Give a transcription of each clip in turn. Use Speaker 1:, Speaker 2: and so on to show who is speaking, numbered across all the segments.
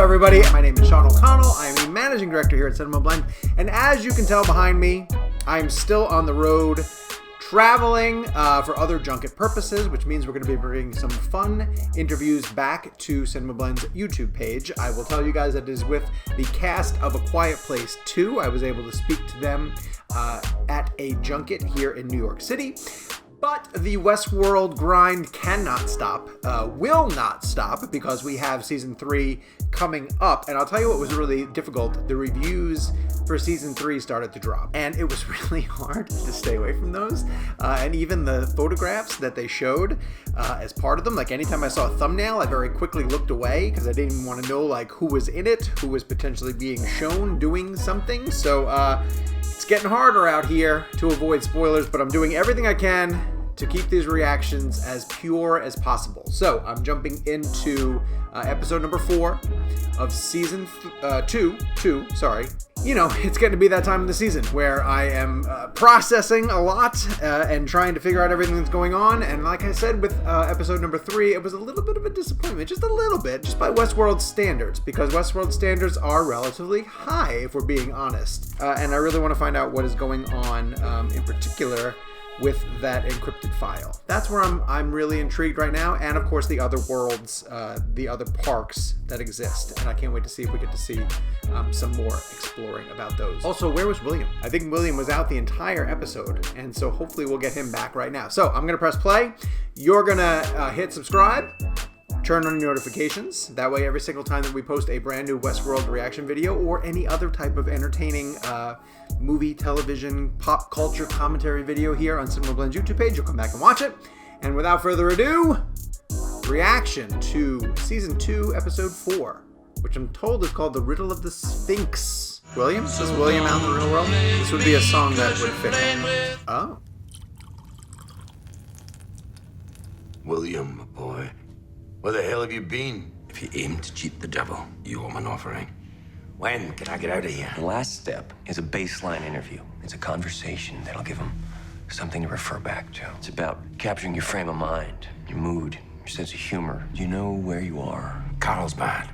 Speaker 1: everybody. My name is Sean O'Connell. I am a managing director here at CinemaBlend. And as you can tell behind me, I'm still on the road traveling for other junket purposes, which means we're going to be bringing some fun interviews back to CinemaBlend's YouTube page. I will tell you guys that it is with the cast of A Quiet Place 2. I was able to speak to them at a junket here in New York City. But the Westworld grind cannot stop, will not stop, because we have Season 3 coming up. And I'll tell you what was really difficult. The reviews for Season 3 started to drop. And it was really hard to stay away from those. And even the photographs that they showed as part of them, like anytime I saw a thumbnail, I very quickly looked away because I didn't even want to know like who was in it, who was potentially being shown doing something. So it's getting harder out here to avoid spoilers, but I'm doing everything I can to keep these reactions as pure as possible. So I'm jumping into episode number 4 of season 2. You know, it's getting to be that time of the season where I am processing a lot and trying to figure out everything that's going on. And like I said with episode number 3, it was a little bit of a disappointment, just a little bit, just by Westworld standards, because Westworld standards are relatively high, if we're being honest. And I really want to find out what is going on in particular with that encrypted file. That's where I'm really intrigued right now, and of course the other worlds, the other parks that exist, and I can't wait to see if we get to see some more exploring about those. Also, where was William? I think William was out the entire episode, and so hopefully we'll get him back right now. So I'm gonna press play. You're gonna hit subscribe, turn on notifications. That way every single time that we post a brand new Westworld reaction video or any other type of entertaining movie, television, pop culture commentary video here on CinemaBlend's YouTube page, you'll come back and watch it. And without further ado, reaction to Season 2, Episode 4, which I'm told is called The Riddle of the Sphinx. William? Is William out in the real world? This would be a song that would fit him. Oh.
Speaker 2: William, my boy. Where the hell have you been?
Speaker 3: If you aim to cheat the devil, you owe him an offering.
Speaker 2: When can I get out of here?
Speaker 3: The last step is a baseline interview. It's a conversation that'll give him something to refer back to. It's about capturing your frame of mind, your mood, your sense of humor. Do you know where you are?
Speaker 2: Carlsbad,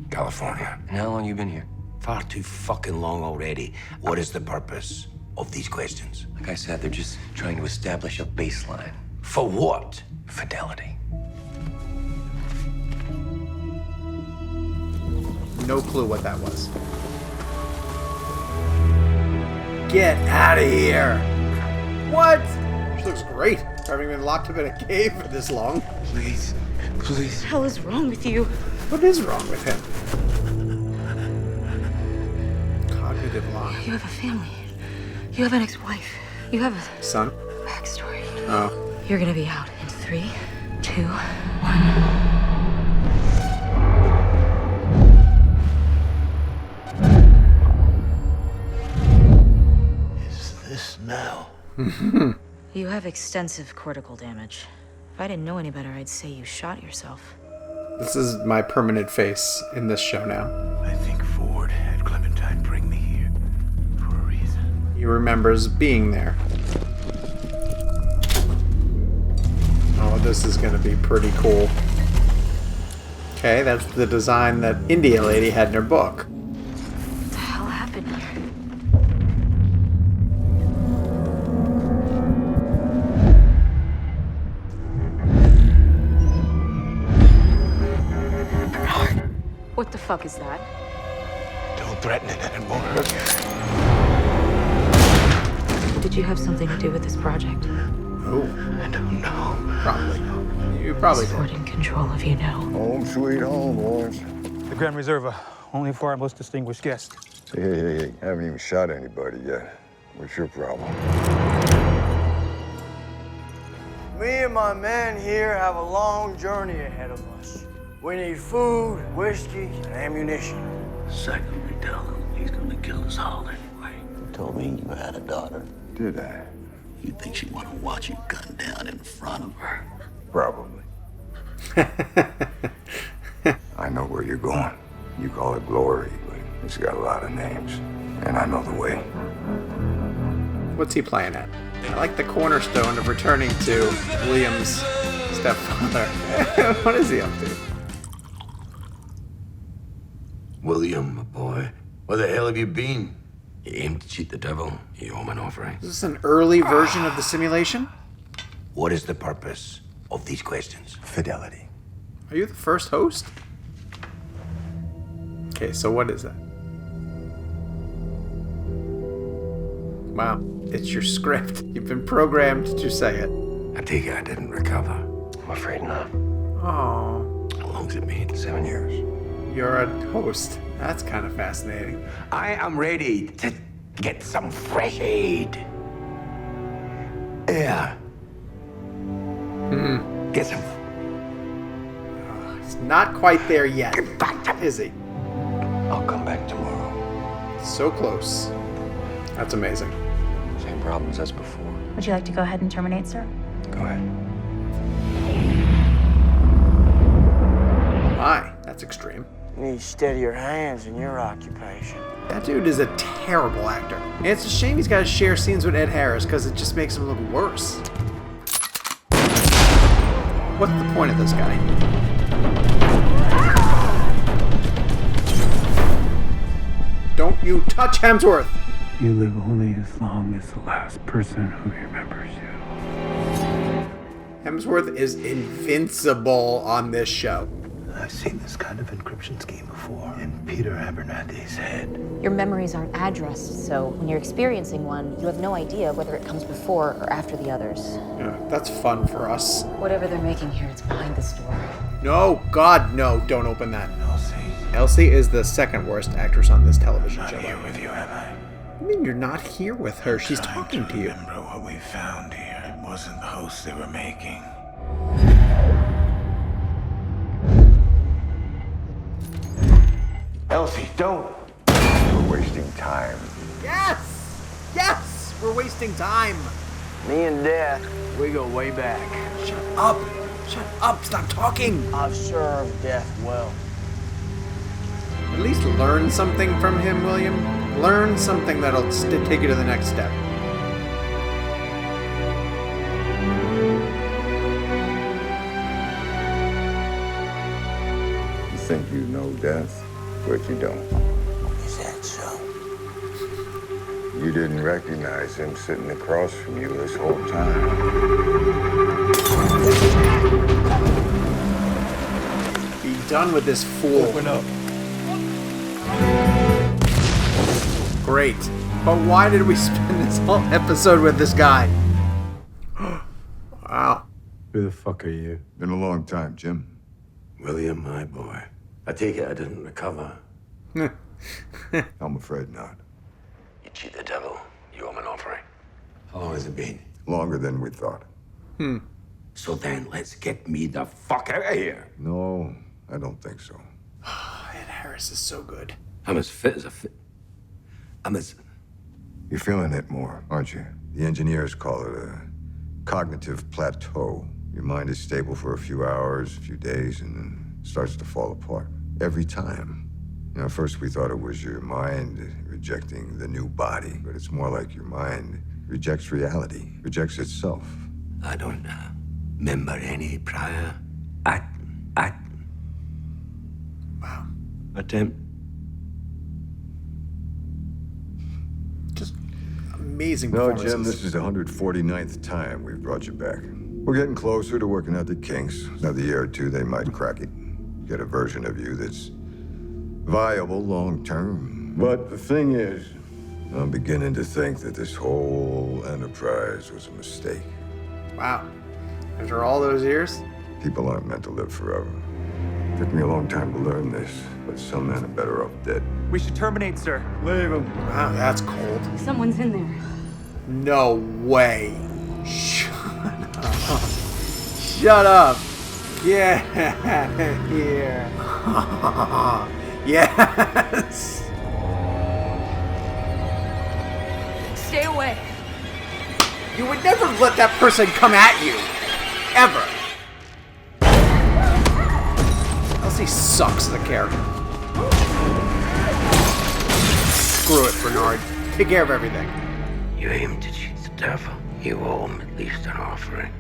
Speaker 2: California.
Speaker 3: And how long you been here?
Speaker 2: Far too fucking long already. What is the purpose of these questions?
Speaker 3: Like I said, they're just trying to establish a baseline.
Speaker 2: For what?
Speaker 3: Fidelity.
Speaker 1: No clue what that was. Get out of here! What? She looks great, having been locked up in a cave for this long.
Speaker 3: Please, please.
Speaker 4: What the hell is wrong with you?
Speaker 1: What is wrong with him? Cognitive lock.
Speaker 4: You have a family. You have an ex-wife. You have a
Speaker 1: Son?
Speaker 4: backstory.
Speaker 1: Oh.
Speaker 4: You're gonna be out in 3, 2, 1.
Speaker 2: Now.
Speaker 4: You have extensive cortical damage. If I didn't know any better, I'd say you shot yourself.
Speaker 1: This is my permanent face in this show now.
Speaker 2: I think Ford had Clementine bring me here for a reason.
Speaker 1: He remembers being there. Oh, this is gonna be pretty cool. Okay, that's the design that India lady had in her book.
Speaker 4: What the hell happened here? What the fuck is that?
Speaker 2: Don't threaten it, it won't hurt you.
Speaker 4: Did you have something to do with this project?
Speaker 1: Oh,
Speaker 2: I don't know.
Speaker 1: probably. You probably
Speaker 4: Is
Speaker 1: did.
Speaker 4: Ford in control of you now?
Speaker 5: Home sweet home, boys.
Speaker 6: The Grand Reserva, only for our most distinguished guest.
Speaker 5: Hey. Haven't even shot anybody yet. What's your problem?
Speaker 7: Me and my men here have a long journey ahead of us. We need food, whiskey, and ammunition.
Speaker 8: Second, we tell him he's gonna kill us all anyway.
Speaker 7: You told me you had a daughter.
Speaker 5: Did I?
Speaker 8: You think she wanna watch you gun down in front of her?
Speaker 5: Probably. I know where you're going. You call it glory, but it's got a lot of names. And I know the way.
Speaker 1: What's he playing at? I like the cornerstone of returning to William's stepfather. What is he up to?
Speaker 8: William, my boy. Where the hell have you been? You aim to cheat the devil, you owe him an offering.
Speaker 1: Is this an early version of the simulation?
Speaker 8: What is the purpose of these questions?
Speaker 2: Fidelity.
Speaker 1: Are you the first host? Okay, so what is that? Wow, it's your script. You've been programmed to say it.
Speaker 8: I take it I didn't recover.
Speaker 3: I'm afraid not.
Speaker 1: Oh,
Speaker 8: How long's it been?
Speaker 3: 7 years.
Speaker 1: you're a host. That's kind of fascinating.
Speaker 8: I am ready to get some fresh aid. Air. Get some.
Speaker 1: He's not quite there yet, is he?
Speaker 3: I'll come back tomorrow.
Speaker 1: So close. That's amazing.
Speaker 3: Same problems as before.
Speaker 9: Would you like to go ahead and terminate, sir?
Speaker 3: Go ahead.
Speaker 1: My, that's extreme.
Speaker 7: You need steadier hands in your occupation.
Speaker 1: That dude is a terrible actor. And it's a shame he's got to share scenes with Ed Harris because it just makes him look worse. What's the point of this guy? Don't you touch Hemsworth!
Speaker 6: You live only as long as the last person who remembers you.
Speaker 1: Hemsworth is invincible on this show.
Speaker 2: I've seen this kind of encryption scheme before in Peter Abernathy's head.
Speaker 4: Your memories aren't addressed, so when you're experiencing one, you have no idea whether it comes before or after the others.
Speaker 1: Yeah, that's fun for us.
Speaker 4: Whatever they're making here, it's behind this door.
Speaker 1: No, God, no, don't open that.
Speaker 2: Elsie,
Speaker 1: Elsie is the second worst actress on this television
Speaker 2: not
Speaker 1: show.
Speaker 2: here with you, am I?
Speaker 1: I mean, you're not here with her. She's talking to you.
Speaker 2: Remember what we found here. It wasn't the host they were making. Elsie, don't!
Speaker 5: We're wasting time.
Speaker 1: Yes! Yes! We're wasting time.
Speaker 7: Me and Death, we go way back.
Speaker 1: Shut up. Shut up. Stop talking.
Speaker 7: I've served Death well.
Speaker 1: At least learn something from him, William. Learn something that'll take you to the next step.
Speaker 5: You think you know death, but you don't.
Speaker 8: Is that so?
Speaker 5: You didn't recognize him sitting across from you this whole time.
Speaker 1: Be done with this fool.
Speaker 2: Open up.
Speaker 1: Great. But why did we spend this whole episode with this guy? Wow.
Speaker 2: Who the fuck are you?
Speaker 5: Been a long time, Jim.
Speaker 8: William, my boy. I take it I didn't recover.
Speaker 5: I'm afraid not.
Speaker 8: You cheat the devil, you owe him an offering. How long has it been?
Speaker 5: Longer than we thought.
Speaker 8: So then, let's get me the fuck out of here.
Speaker 5: No, I don't think so.
Speaker 1: Ed Harris is so good.
Speaker 8: I'm as fit as a fit. I'm as...
Speaker 5: You're feeling it more, aren't you? The engineers call it a cognitive plateau. Your mind is stable for a few hours, a few days, and then starts to fall apart. Every time. You know, first we thought it was your mind rejecting the new body, but it's more like your mind rejects reality, rejects itself.
Speaker 8: I don't remember any prior
Speaker 1: Wow.
Speaker 8: attempt.
Speaker 1: Just amazing
Speaker 5: No,
Speaker 1: performances.
Speaker 5: Jim, this is the 149th time we've brought you back. We're getting closer to working out the kinks. Another year or two, they might crack it. Get a version of you that's viable long term. But the thing is, I'm beginning to think that this whole enterprise was a mistake.
Speaker 1: Wow. After all those years?
Speaker 5: People aren't meant to live forever. Took me a long time to learn this, but some men are better off dead.
Speaker 6: We should terminate, sir.
Speaker 5: Leave him.
Speaker 1: Wow, that's cold.
Speaker 4: Someone's in there.
Speaker 1: No way. Shut up. Shut up. Yeah. Here. Yes.
Speaker 4: Stay away.
Speaker 1: You would never let that person come at you. Ever. Elsie sucks as a character. Screw it, Bernard. Take care of everything.
Speaker 8: You aim to cheat the devil, you owe him at least an offering.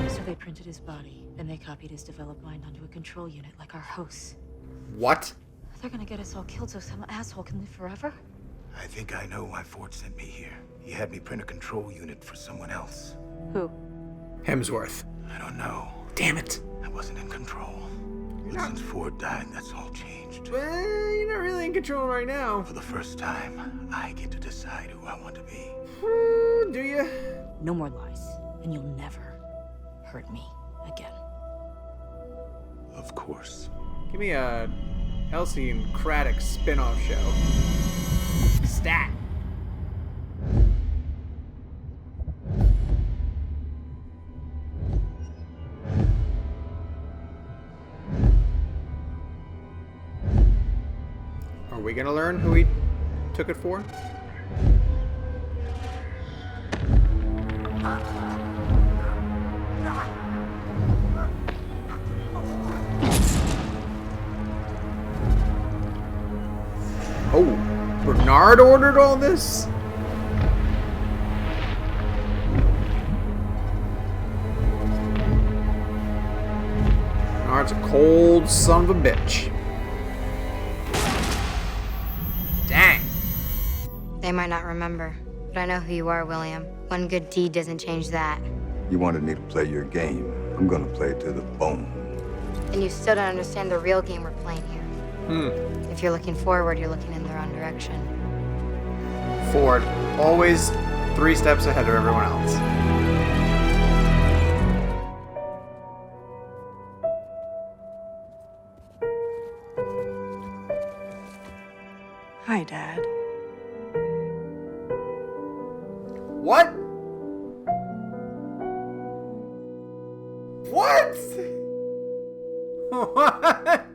Speaker 4: So
Speaker 10: They printed his body, then they copied his developed mind onto a control unit like our hosts.
Speaker 1: What?
Speaker 10: They're gonna get us all killed so some asshole can live forever?
Speaker 2: I think I know why Ford sent me here. He had me print a control unit for someone else.
Speaker 10: Who?
Speaker 1: Hemsworth.
Speaker 2: I don't know.
Speaker 1: Damn it.
Speaker 2: I wasn't in control. But since Ford died, that's all changed.
Speaker 1: Well, you're not really in control right now.
Speaker 2: For the first time, I get to decide who I want to be.
Speaker 1: Do you?
Speaker 10: No more lies, and you'll never hurt me again.
Speaker 2: Of course.
Speaker 1: Give me a Elsie and Craddock spin-off show. Stat. Are we gonna learn who he took it for? Oh, Bernard ordered all this? Bernard's a cold son of a bitch. Dang.
Speaker 11: They might not remember, but I know who you are, William. One good deed doesn't change that.
Speaker 5: You wanted me to play your game. I'm gonna play it to the bone.
Speaker 11: And you still don't understand the real game we're playing here. If you're looking forward, you're looking in the wrong direction.
Speaker 1: Ford, always 3 steps ahead of everyone else.
Speaker 10: Hi, Dad.
Speaker 1: What? What? What?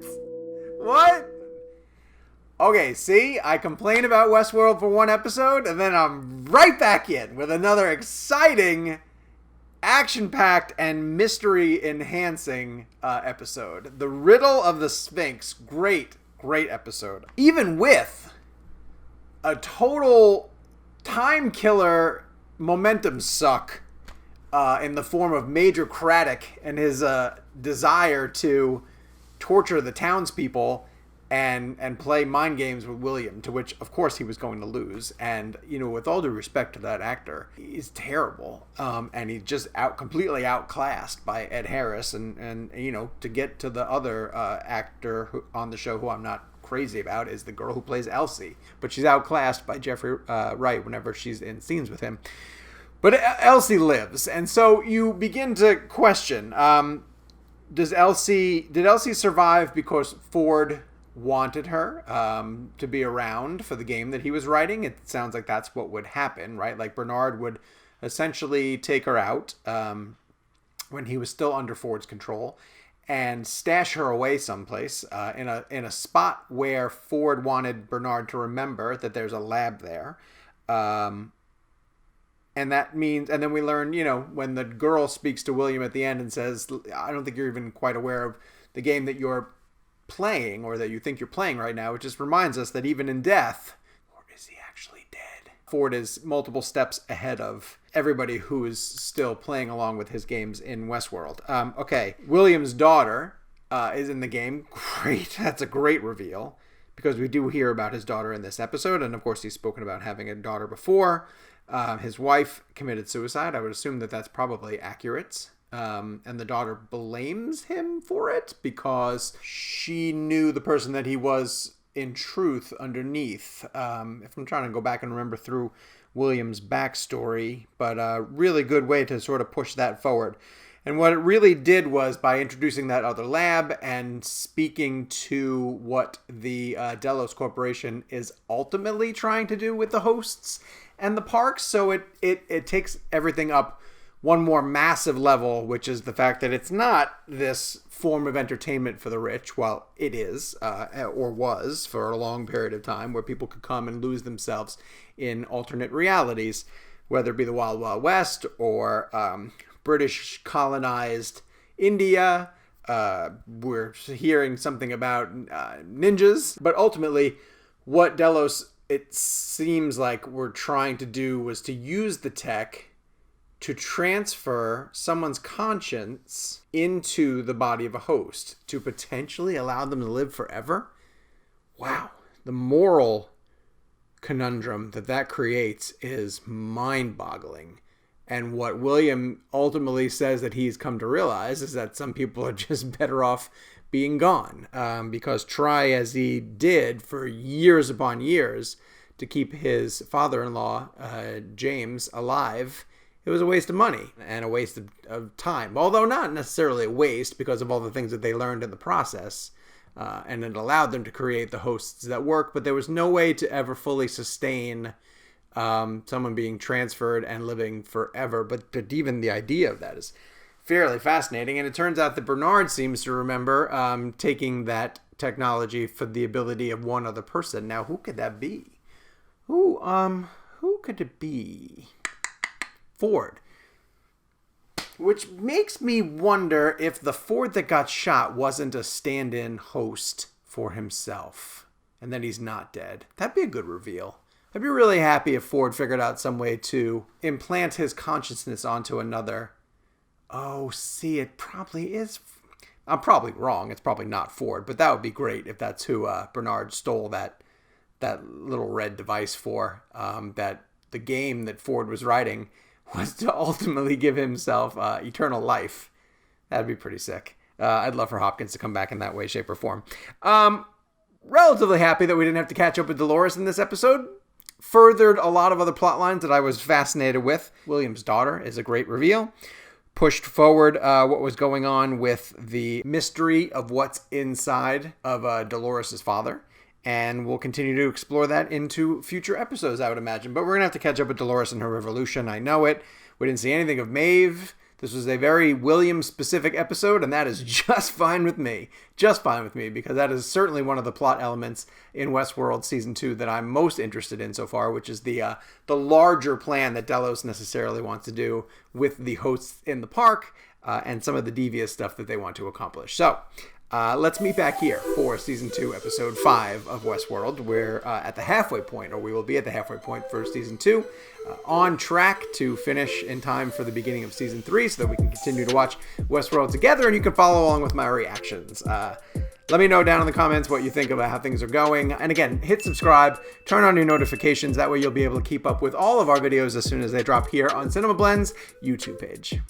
Speaker 1: What? Okay, see? I complain about Westworld for one episode, and then I'm right back in with another exciting, action-packed, and mystery-enhancing episode. The Riddle of the Sphinx. Great, great episode. Even with a total time killer momentum suck in the form of Major Craddock and his desire to torture the townspeople and play mind games with William, to which, of course, he was going to lose. And, you know, with all due respect to that actor, he's terrible. And he's just completely outclassed by Ed Harris. And you know, to get to the other actor on the show who I'm not crazy about is the girl who plays Elsie. But she's outclassed by Jeffrey Wright whenever she's in scenes with him. But Elsie lives. And so you begin to question, did Elsie survive because Ford wanted her to be around for the game that he was writing? It sounds like that's what would happen, right? Like Bernard would essentially take her out when he was still under Ford's control and stash her away someplace in a spot where Ford wanted Bernard to remember that there's a lab there. And that means, and then we learn, you know, when the girl speaks to William at the end and says, I don't think you're even quite aware of the game that you're playing or that you think you're playing right now. It just reminds us that even in death, or is he actually dead? Ford is multiple steps ahead of everybody who is still playing along with his games in Westworld. Okay, William's daughter is in the game. Great. That's a great reveal because we do hear about his daughter in this episode. And of course, he's spoken about having a daughter before. His wife committed suicide. I would assume that that's probably accurate. And the daughter blames him for it because she knew the person that he was in truth underneath. If I'm trying to go back and remember through William's backstory, but a really good way to sort of push that forward. And what it really did was by introducing that other lab and speaking to what the Delos Corporation is ultimately trying to do with the hosts and the parks. So it takes everything up one more massive level, which is the fact that it's not this form of entertainment for the rich. Well, it is, or was for a long period of time, where people could come and lose themselves in alternate realities, whether it be the Wild Wild West or British colonized India. We're hearing something about ninjas, but ultimately what Delos, it seems like we're trying to do was to use the tech to transfer someone's conscience into the body of a host to potentially allow them to live forever. Wow. The moral conundrum that creates is mind-boggling. And what William ultimately says that he's come to realize is that some people are just better off being gone, because try as he did for years upon years to keep his father-in-law, James, alive, it was a waste of money and a waste of time. Although not necessarily a waste because of all the things that they learned in the process. And it allowed them to create the hosts that work, but there was no way to ever fully sustain someone being transferred and living forever. But even the idea of that is fairly fascinating. And it turns out that Bernard seems to remember taking that technology for the ability of one other person. Now, who could that be? Who could it be? Ford. Which makes me wonder if the Ford that got shot wasn't a stand-in host for himself, and that he's not dead. That'd be a good reveal. I'd be really happy if Ford figured out some way to implant his consciousness onto another. Oh, see, it probably is. I'm probably wrong. It's probably not Ford, but that would be great if that's who Bernard stole that little red device for. That the game that Ford was writing was to ultimately give himself eternal life. That'd be pretty sick. I'd love for Hopkins to come back in that way, shape, or form. Relatively happy that we didn't have to catch up with Dolores in this episode. Furthered a lot of other plot lines that I was fascinated with. William's daughter is a great reveal. Pushed forward what was going on with the mystery of what's inside of Dolores' father. And we'll continue to explore that into future episodes, I would imagine. But we're going to have to catch up with Dolores and her revolution. I know it. We didn't see anything of Maeve. This was a very William-specific episode, and that is just fine with me. Just fine with me, because that is certainly one of the plot elements in Westworld Season 2 that I'm most interested in so far, which is the larger plan that Delos necessarily wants to do with the hosts in the park and some of the devious stuff that they want to accomplish. So, let's meet back here for Season 2, Episode 5 of Westworld. We're at the halfway point, or we will be at the halfway point for Season 2. On track to finish in time for the beginning of Season 3 so that we can continue to watch Westworld together, and you can follow along with my reactions. Let me know down in the comments what you think about how things are going. And again, hit subscribe, turn on your notifications. That way you'll be able to keep up with all of our videos as soon as they drop here on CinemaBlend's YouTube page.